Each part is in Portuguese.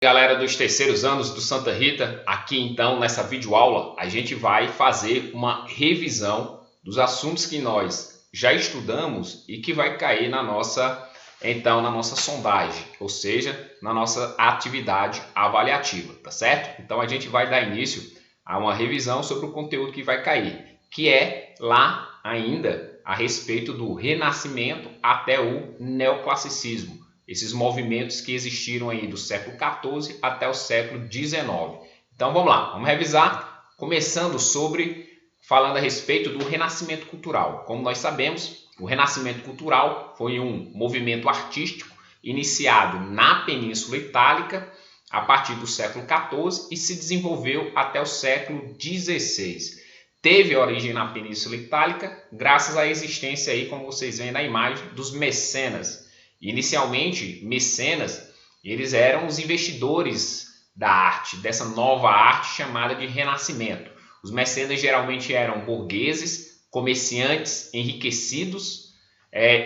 Galera dos terceiros anos do Santa Rita, aqui então nessa videoaula a gente vai fazer uma revisão dos assuntos que nós já estudamos e que vai cair na nossa sondagem, ou seja, na nossa atividade avaliativa, tá certo? Então a gente vai dar início a uma revisão sobre o conteúdo que vai cair, que é lá ainda a respeito do Renascimento até o Neoclassicismo. Esses movimentos que existiram aí do século XIV até o século XIX. Então vamos lá, vamos revisar, começando falando a respeito do Renascimento Cultural. Como nós sabemos, o Renascimento Cultural foi um movimento artístico iniciado na Península Itálica a partir do século XIV e se desenvolveu até o século XVI. Teve origem na Península Itálica graças à existência aí, como vocês veem na imagem, dos mecenas. Inicialmente, mecenas, eles eram os investidores da arte, dessa nova arte chamada de Renascimento. Os mecenas geralmente eram burgueses, comerciantes enriquecidos,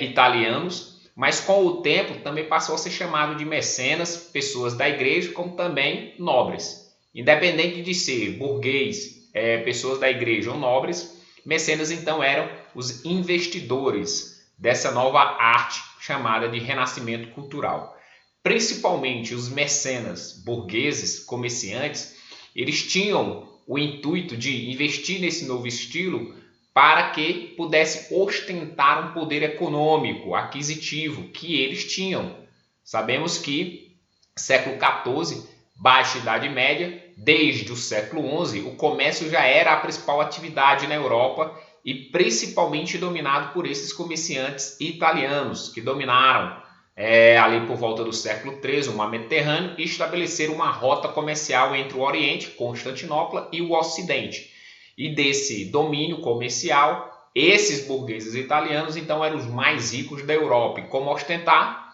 italianos, mas com o tempo também passou a ser chamado de mecenas, pessoas da igreja, como também nobres. Independente de ser burguês, pessoas da igreja ou nobres, mecenas então eram os investidores dessa nova arte chamada de Renascimento Cultural. Principalmente os mecenas burgueses, comerciantes, eles tinham o intuito de investir nesse novo estilo para que pudesse ostentar um poder econômico, aquisitivo, que eles tinham. Sabemos que século XIV, Baixa Idade Média, desde o século XI, o comércio já era a principal atividade na Europa e principalmente dominado por esses comerciantes italianos que dominaram ali por volta do século XIII o mar Mediterrâneo e estabeleceram uma rota comercial entre o Oriente, Constantinopla, e o Ocidente. E desse domínio comercial, esses burgueses italianos então eram os mais ricos da Europa. E como ostentar?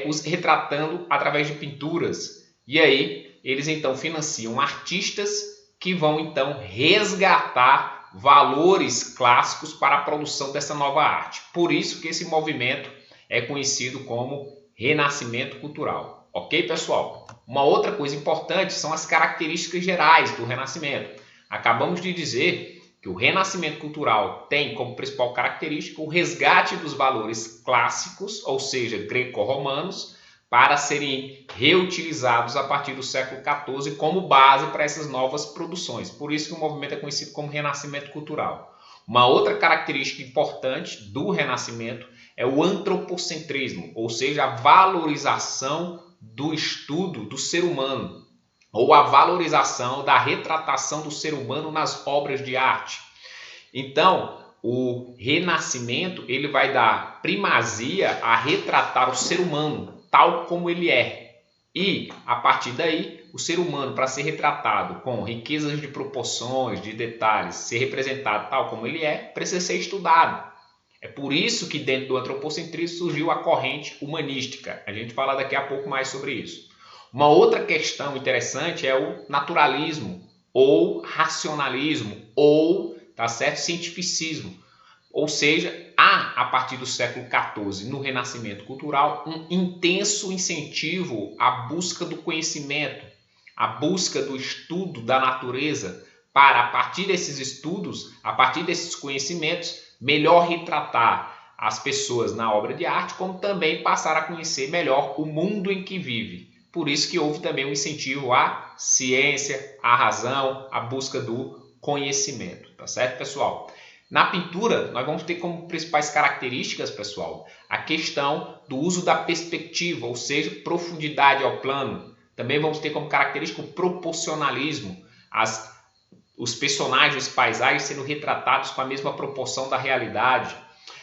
Os retratando através de pinturas. E aí eles então financiam artistas que vão então resgatar valores clássicos para a produção dessa nova arte. Por isso que esse movimento é conhecido como Renascimento Cultural. Ok, pessoal? Uma outra coisa importante são as características gerais do Renascimento. Acabamos de dizer que o Renascimento Cultural tem como principal característica o resgate dos valores clássicos, ou seja, greco-romanos, para serem reutilizados a partir do século XIV como base para essas novas produções. Por isso que o movimento é conhecido como Renascimento Cultural. Uma outra característica importante do Renascimento é o antropocentrismo, ou seja, a valorização do estudo do ser humano, ou a valorização da retratação do ser humano nas obras de arte. Então, o Renascimento ele vai dar primazia a retratar o ser humano tal como ele é. E, a partir daí, o ser humano, para ser retratado com riquezas de proporções, de detalhes, ser representado tal como ele é, precisa ser estudado. É por isso que dentro do antropocentrismo surgiu a corrente humanística. A gente fala daqui a pouco mais sobre isso. Uma outra questão interessante é o naturalismo, ou racionalismo, ou, tá certo, cientificismo. Ou seja, há, a partir do século XIV, no Renascimento Cultural, um intenso incentivo à busca do conhecimento, à busca do estudo da natureza, para, a partir desses estudos, a partir desses conhecimentos, melhor retratar as pessoas na obra de arte, como também passar a conhecer melhor o mundo em que vive. Por isso que houve também um incentivo à ciência, à razão, à busca do conhecimento. Tá certo, pessoal? Na pintura, nós vamos ter como principais características, pessoal, a questão do uso da perspectiva, ou seja, profundidade ao plano. Também vamos ter como característica o proporcionalismo, os personagens, paisagens sendo retratados com a mesma proporção da realidade.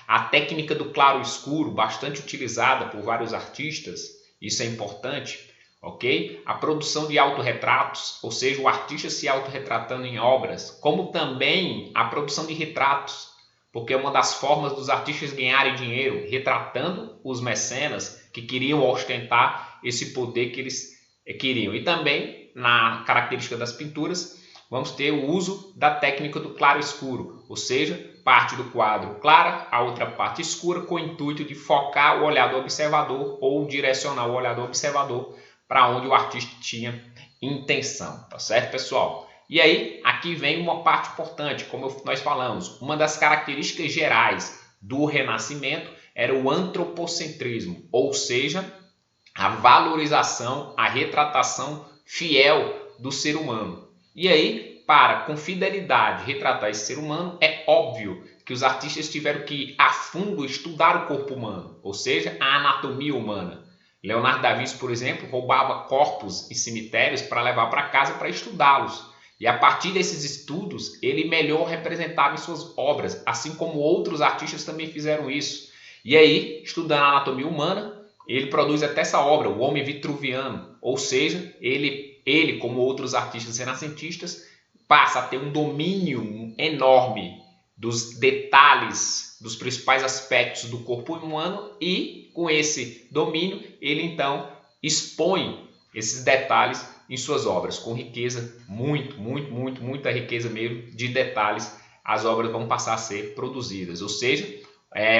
A técnica do claro e escuro, bastante utilizada por vários artistas, isso é importante. Ok? A produção de autorretratos, ou seja, o artista se autorretratando em obras, como também a produção de retratos, porque é uma das formas dos artistas ganharem dinheiro, retratando os mecenas que queriam ostentar esse poder que eles queriam. E também, na característica das pinturas, vamos ter o uso da técnica do claro e escuro, ou seja, parte do quadro clara, a outra parte escura, com o intuito de focar o olhar do observador ou direcionar o olhar do observador para onde o artista tinha intenção, tá certo, pessoal? E aí, aqui vem uma parte importante, como nós falamos, uma das características gerais do Renascimento era o antropocentrismo, ou seja, a valorização, a retratação fiel do ser humano. E aí, para com fidelidade retratar esse ser humano, é óbvio que os artistas tiveram que ir a fundo estudar o corpo humano, ou seja, a anatomia humana. Leonardo da Vinci, por exemplo, roubava corpos em cemitérios para levar para casa para estudá-los. E a partir desses estudos, ele melhor representava em suas obras, assim como outros artistas também fizeram isso. E aí, estudando a anatomia humana, ele produz até essa obra, O Homem Vitruviano, ou seja, ele como outros artistas renascentistas, passa a ter um domínio enorme dos detalhes, dos principais aspectos do corpo humano e, com esse domínio, ele então expõe esses detalhes em suas obras, com riqueza, muita riqueza mesmo de detalhes, as obras vão passar a ser produzidas, ou seja,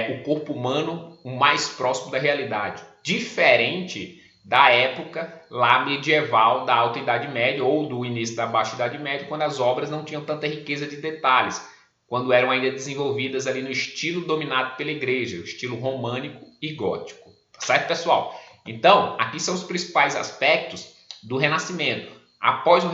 o corpo humano o mais próximo da realidade, diferente da época lá medieval, da Alta Idade Média ou do início da Baixa Idade Média, quando as obras não tinham tanta riqueza de detalhes, quando eram ainda desenvolvidas ali no estilo dominado pela igreja, o estilo românico e gótico. Tá certo, pessoal? Então, aqui são os principais aspectos do Renascimento. Após o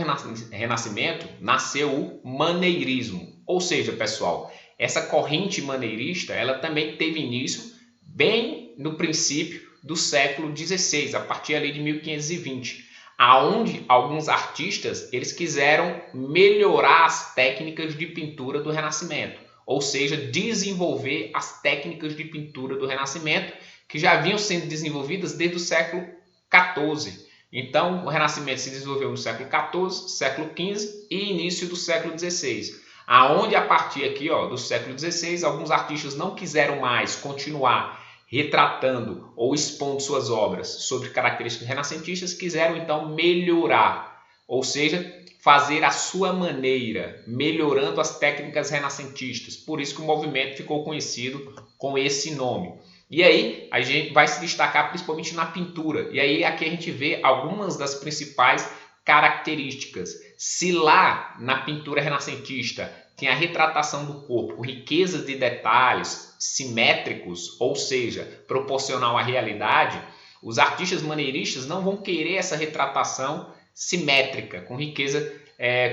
Renascimento, nasceu o maneirismo. Ou seja, pessoal, essa corrente maneirista, ela também teve início bem no princípio do século XVI, a partir ali de 1520, aonde alguns artistas eles quiseram melhorar as técnicas de pintura do Renascimento, ou seja, desenvolver as técnicas de pintura do Renascimento que já vinham sendo desenvolvidas desde o século XIV. Então, o Renascimento se desenvolveu no século XIV, século XV e início do século XVI, aonde a partir aqui do século XVI, alguns artistas não quiseram mais continuar retratando ou expondo suas obras sobre características renascentistas, quiseram então melhorar, ou seja, fazer a sua maneira, melhorando as técnicas renascentistas. Por isso que o movimento ficou conhecido com esse nome. E aí a gente vai se destacar principalmente na pintura. E aí aqui a gente vê algumas das principais características. Se lá na pintura renascentista tem a retratação do corpo com riqueza de detalhes simétricos, ou seja, proporcional à realidade, os artistas maneiristas não vão querer essa retratação simétrica, com riqueza,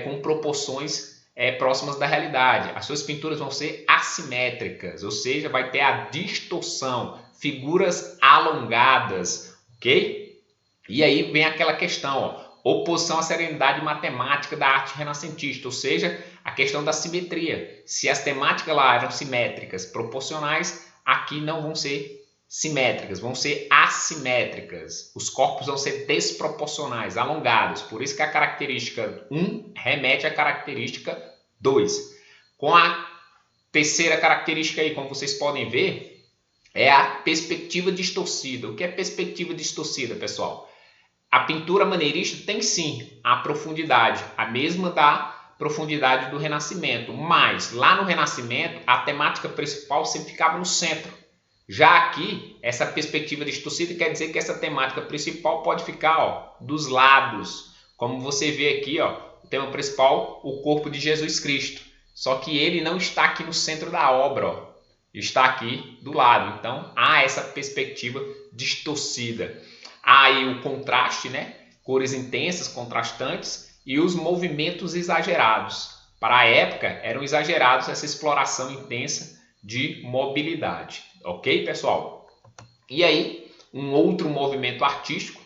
com proporções próximas da realidade. As suas pinturas vão ser assimétricas, ou seja, vai ter a distorção, figuras alongadas, ok? E aí vem aquela questão, oposição à serenidade matemática da arte renascentista, ou seja, a questão da simetria. Se as temáticas lá eram simétricas, proporcionais, aqui não vão ser simétricas, vão ser assimétricas. Os corpos vão ser desproporcionais, alongados. Por isso que a característica 1 remete à característica 2. Com a terceira característica aí, como vocês podem ver, é a perspectiva distorcida. O que é perspectiva distorcida, pessoal? A pintura maneirista tem sim a profundidade, a mesma da profundidade do Renascimento, mas lá no Renascimento a temática principal sempre ficava no centro. Já aqui, essa perspectiva distorcida quer dizer que essa temática principal pode ficar dos lados, como você vê aqui, o tema principal, o corpo de Jesus Cristo, só que ele não está aqui no centro da obra, está aqui do lado, então há essa perspectiva distorcida. Há aí o contraste, cores intensas, contrastantes, e os movimentos exagerados. Para a época, eram exagerados essa exploração intensa de mobilidade. Ok, pessoal? E aí, um outro movimento artístico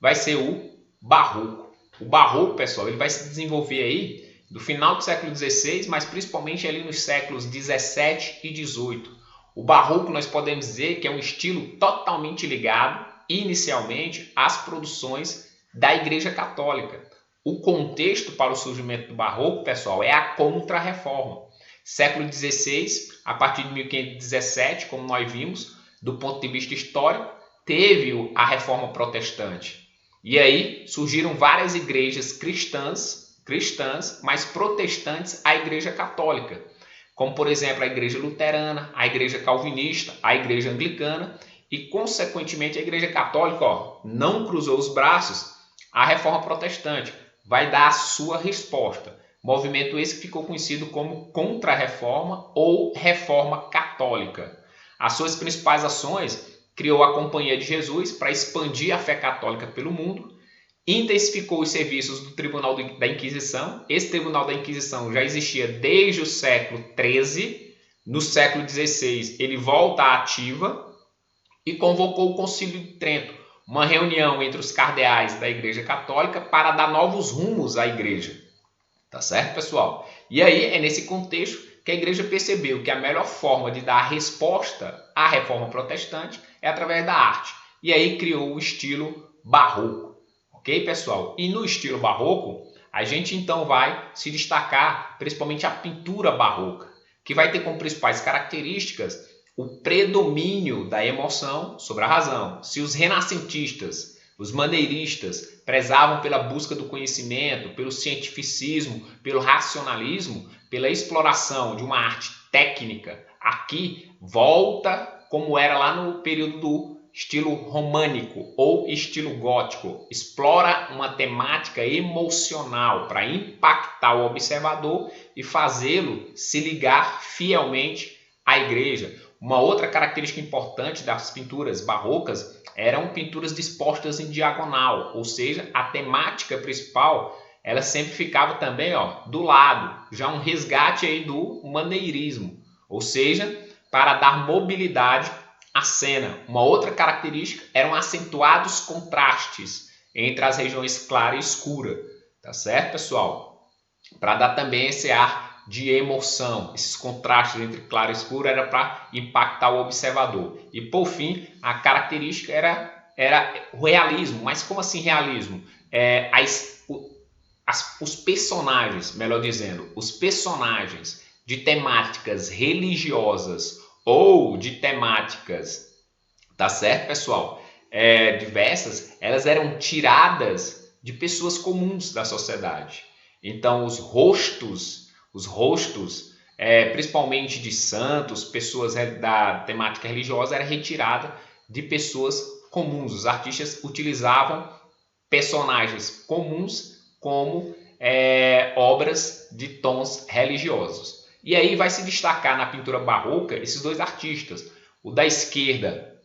vai ser o Barroco. O Barroco, pessoal, ele vai se desenvolver aí do final do século XVI, mas principalmente ali nos séculos XVII e XVIII. O Barroco nós podemos dizer que é um estilo totalmente ligado, inicialmente, às produções da Igreja Católica. O contexto para o surgimento do Barroco, pessoal, é a Contra-Reforma. Século XVI, a partir de 1517, como nós vimos, do ponto de vista histórico, teve a Reforma Protestante. E aí surgiram várias igrejas cristãs, mas protestantes à Igreja Católica, como, por exemplo, a Igreja Luterana, a Igreja Calvinista, a Igreja Anglicana, e, consequentemente, a Igreja Católica não cruzou os braços a Reforma Protestante vai dar a sua resposta. Movimento esse que ficou conhecido como Contra-Reforma ou Reforma Católica. As suas principais ações: criou a Companhia de Jesus para expandir a fé católica pelo mundo, intensificou os serviços do Tribunal da Inquisição. Esse Tribunal da Inquisição já existia desde o século XIII. No século XVI ele volta à ativa e convocou o Concílio de Trento, uma reunião entre os cardeais da Igreja Católica para dar novos rumos à Igreja. Tá certo, pessoal? E aí é nesse contexto que a Igreja percebeu que a melhor forma de dar resposta à Reforma Protestante é através da arte. E aí criou o estilo barroco. Ok, pessoal? E no estilo barroco, a gente então vai se destacar principalmente a pintura barroca, que vai ter como principais características o predomínio da emoção sobre a razão. Se os renascentistas, os maneiristas, prezavam pela busca do conhecimento, pelo cientificismo, pelo racionalismo, pela exploração de uma arte técnica, aqui volta como era lá no período do estilo românico ou estilo gótico. Explora uma temática emocional para impactar o observador e fazê-lo se ligar fielmente à igreja. Uma outra característica importante das pinturas barrocas eram pinturas dispostas em diagonal, ou seja, a temática principal ela sempre ficava também do lado, já um resgate aí do maneirismo, ou seja, para dar mobilidade à cena. Uma outra característica eram acentuados contrastes entre as regiões clara e escura, tá certo, pessoal? Para dar também esse ar de emoção, esses contrastes entre claro e escuro era para impactar o observador. E por fim, a característica era o realismo. Mas como assim realismo? Os personagens, melhor dizendo, os personagens de temáticas religiosas ou de temáticas, tá certo, pessoal? Diversas, elas eram tiradas de pessoas comuns da sociedade. Então, os rostos, principalmente de santos, pessoas da temática religiosa, era retirada de pessoas comuns. Os artistas utilizavam personagens comuns como obras de tons religiosos. E aí vai se destacar na pintura barroca esses dois artistas. O da esquerda,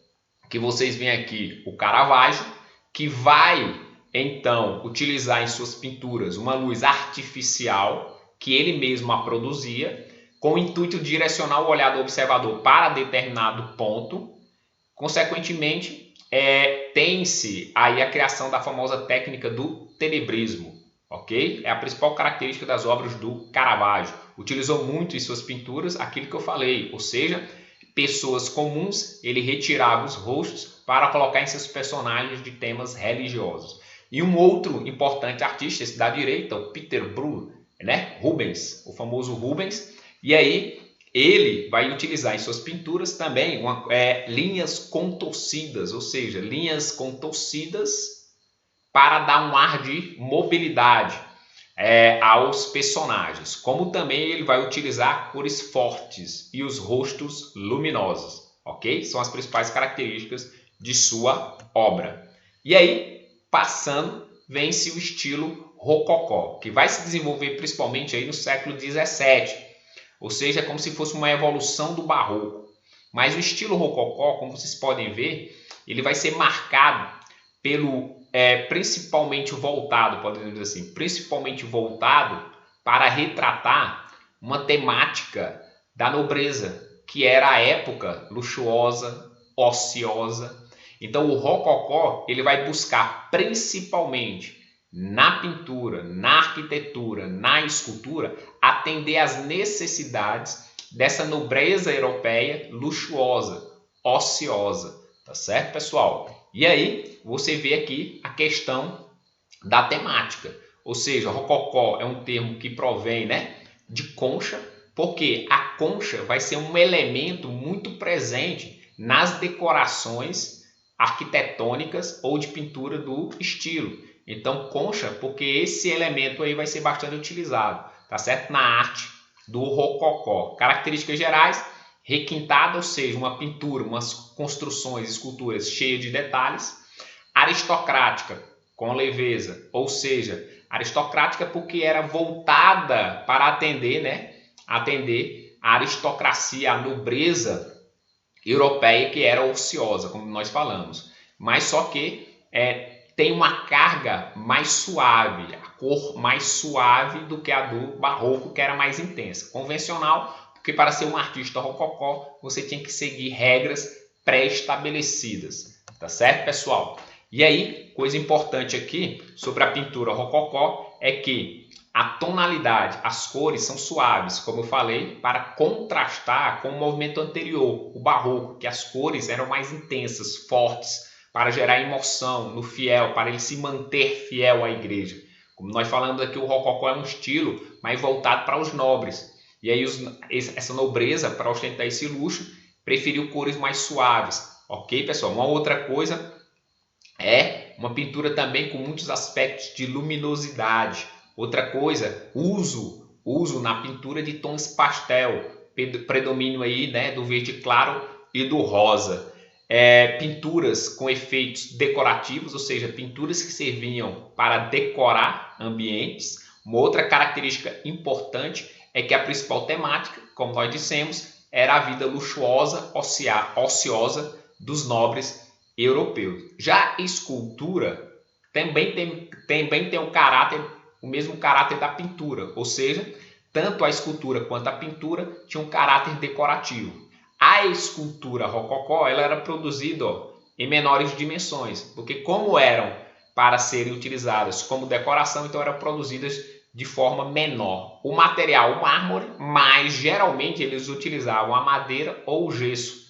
que vocês veem aqui, o Caravaggio, que vai então utilizar em suas pinturas uma luz artificial que ele mesmo a produzia, com o intuito de direcionar o olhar do observador para determinado ponto. Consequentemente, tem-se aí a criação da famosa técnica do tenebrismo, ok? É a principal característica das obras do Caravaggio. Utilizou muito em suas pinturas aquilo que eu falei, ou seja, pessoas comuns, ele retirava os rostos para colocar em seus personagens de temas religiosos. E um outro importante artista, esse da direita, o Peter Bruegel, Rubens, o famoso Rubens, e aí ele vai utilizar em suas pinturas também linhas contorcidas, ou seja, linhas contorcidas para dar um ar de mobilidade aos personagens, como também ele vai utilizar cores fortes e os rostos luminosos, ok? São as principais características de sua obra. E aí, passando, vem-se o estilo rococó, que vai se desenvolver principalmente aí no século XVII, ou seja, é como se fosse uma evolução do barroco. Mas o estilo rococó, como vocês podem ver, ele vai ser marcado pelo principalmente voltado, podemos dizer assim, principalmente voltado para retratar uma temática da nobreza, que era a época luxuosa, ociosa. Então o rococó ele vai buscar principalmente na pintura, na arquitetura, na escultura, atender às necessidades dessa nobreza europeia luxuosa, ociosa, tá certo, pessoal? E aí você vê aqui a questão da temática, ou seja, rococó é um termo que provém de concha, porque a concha vai ser um elemento muito presente nas decorações arquitetônicas ou de pintura do estilo. Então, concha, porque esse elemento aí vai ser bastante utilizado, tá certo? Na arte do rococó. Características gerais: requintada, ou seja, uma pintura, umas construções, esculturas cheias de detalhes. Aristocrática, com leveza, ou seja, aristocrática porque era voltada para atender, né? Atender a aristocracia, a nobreza europeia que era ociosa, como nós falamos. Mas só que tem uma carga mais suave, a cor mais suave do que a do barroco, que era mais intensa. Convencional, porque para ser um artista rococó, você tinha que seguir regras pré-estabelecidas. Tá certo, pessoal? E aí, coisa importante aqui sobre a pintura rococó é que a tonalidade, as cores são suaves, como eu falei, para contrastar com o movimento anterior, o barroco, que as cores eram mais intensas, fortes, para gerar emoção no fiel, para ele se manter fiel à igreja. Como nós falamos aqui, o rococó é um estilo mais voltado para os nobres. E aí essa nobreza, para ostentar esse luxo, preferiu cores mais suaves. Ok, pessoal? Uma outra coisa é uma pintura também com muitos aspectos de luminosidade. Outra coisa, uso na pintura de tons pastel, predomínio aí, né, do verde claro e do rosa. Pinturas com efeitos decorativos, ou seja, pinturas que serviam para decorar ambientes. Uma outra característica importante é que a principal temática, como nós dissemos, era a vida luxuosa, ociosa dos nobres europeus. Já a escultura também tem o mesmo caráter da pintura, ou seja, tanto a escultura quanto a pintura tinham um caráter decorativo. A escultura rococó ela era produzida em menores dimensões, porque como eram para serem utilizadas como decoração, então eram produzidas de forma menor. O material, o mármore, mas geralmente eles utilizavam a madeira ou o gesso.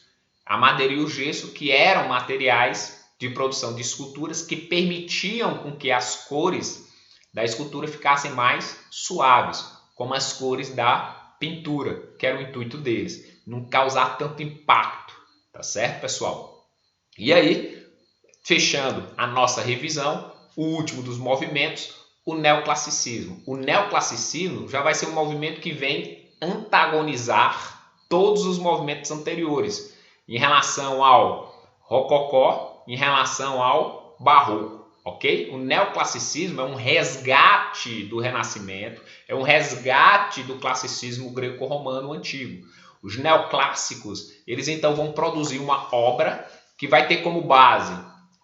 A madeira e o gesso, que eram materiais de produção de esculturas que permitiam com que as cores da escultura ficassem mais suaves, como as cores da pintura, que era o intuito deles, não causar tanto impacto, tá certo, pessoal? E aí, fechando a nossa revisão, o último dos movimentos, o neoclassicismo. O neoclassicismo já vai ser um movimento que vem antagonizar todos os movimentos anteriores, em relação ao rococó, em relação ao barroco, ok? O neoclassicismo é um resgate do Renascimento, é um resgate do classicismo greco-romano antigo. Os neoclássicos, eles então vão produzir uma obra que vai ter como base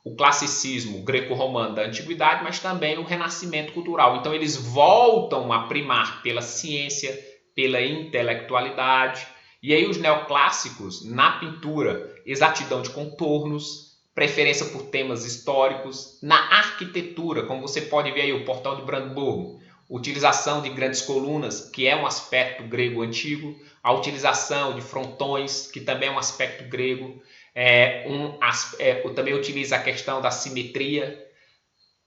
o classicismo greco-romano da antiguidade, mas também o renascimento cultural. Então eles voltam a primar pela ciência, pela intelectualidade. E aí os neoclássicos, na pintura, exatidão de contornos, preferência por temas históricos. Na arquitetura, como você pode ver aí, o Portal de Brandemburgo, utilização de grandes colunas, que é um aspecto grego antigo, a utilização de frontões, que também é um aspecto grego, também utiliza a questão da simetria,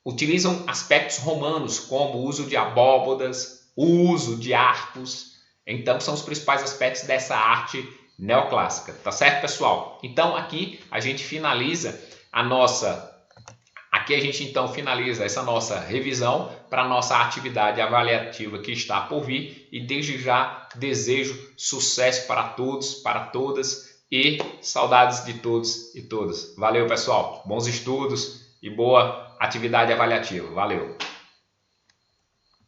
utilizam aspectos romanos, como o uso de abóbodas, o uso de arcos. Então, são os principais aspectos dessa arte neoclássica, tá certo, pessoal? Então, aqui a gente finaliza essa nossa revisão para a nossa atividade avaliativa que está por vir e desde já desejo sucesso para todos, para todas e saudades de todos e todas. Valeu, pessoal. Bons estudos e boa atividade avaliativa. Valeu.